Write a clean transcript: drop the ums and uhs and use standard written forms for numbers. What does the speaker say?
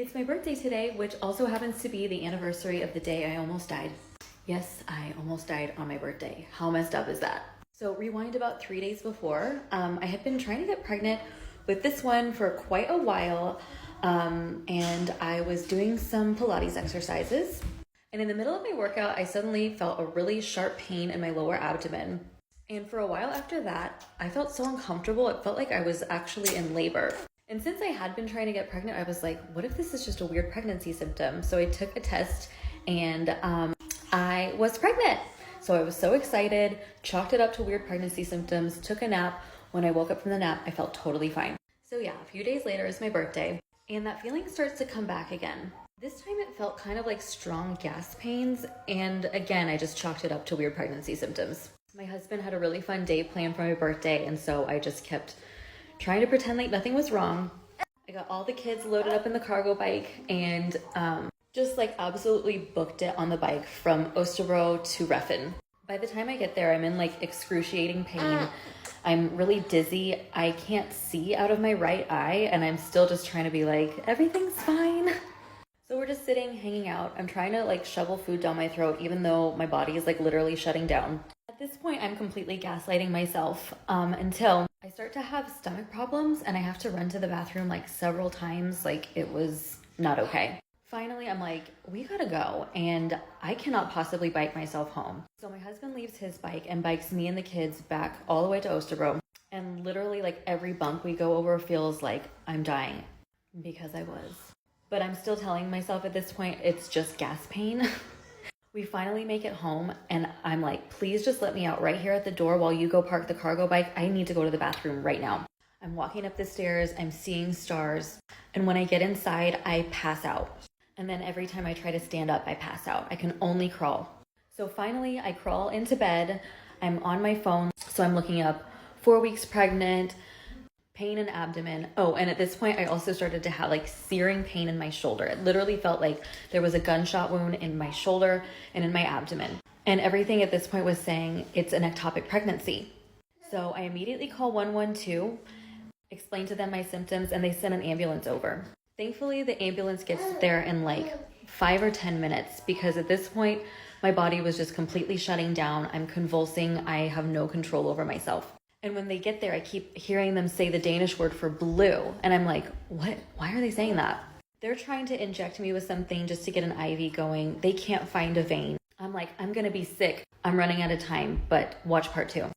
It's my birthday today, which also happens to be the anniversary of the day I almost died. Yes, I almost died on my birthday. How messed up is that? So rewind about 3 days before, I had been trying to get pregnant with this one for quite a while, and I was doing some Pilates exercises. And in the middle of my workout, I suddenly felt a really sharp pain in my lower abdomen. And for a while after that, I felt so uncomfortable, it felt like I was actually in labor. And since I had been trying to get pregnant, I was like, what if this is just a weird pregnancy symptom? So I took a test and I was pregnant. So I was so excited, chalked it up to weird pregnancy symptoms, took a nap. When I woke up from the nap, I felt totally fine. So yeah, a few days later is my birthday, and that feeling starts to come back again. This time it felt kind of like strong gas pains, and again, I just chalked it up to weird pregnancy symptoms. My husband had a really fun day planned for my birthday, and so I just kept trying to pretend like nothing was wrong. I got all the kids loaded up in the cargo bike and just like absolutely booked it on the bike from Oosterbro to Reffen. By the time I get there, I'm in like excruciating pain. I'm really dizzy. I can't see out of my right eye, and I'm still just trying to be like, everything's fine. So we're just sitting, hanging out. I'm trying to like shovel food down my throat, even though my body is like literally shutting down. At this point, I'm completely gaslighting myself until I start to have stomach problems and I have to run to the bathroom like several times. Like it was not okay. Finally, I'm like, we gotta go, and I cannot possibly bike myself home. So my husband leaves his bike and bikes me and the kids back all the way to Oosterbro. And literally like every bump we go over feels like I'm dying, because I was. But I'm still telling myself at this point, it's just gas pain. We finally make it home, and I'm like, please just let me out right here at the door while you go park the cargo bike. I need to go to the bathroom right now. I'm walking up the stairs, I'm seeing stars, and when I get inside, I pass out. And then every time I try to stand up, I pass out. I can only crawl. So finally, I crawl into bed. I'm on my phone, so I'm looking up 4 weeks pregnant, pain in abdomen. Oh, and at this point, I also started to have like searing pain in my shoulder. It literally felt like there was a gunshot wound in my shoulder and in my abdomen. And everything at this point was saying it's an ectopic pregnancy. So I immediately call 112, explain to them my symptoms, and they send an ambulance over. Thankfully, the ambulance gets there in like 5 or 10 minutes, because at this point, my body was just completely shutting down. I'm convulsing. I have no control over myself. And when they get there, I keep hearing them say the Danish word for blue. And I'm like, what? Why are they saying that? They're trying to inject me with something just to get an IV going. They can't find a vein. I'm like, I'm going to be sick. I'm running out of time, but watch part 2.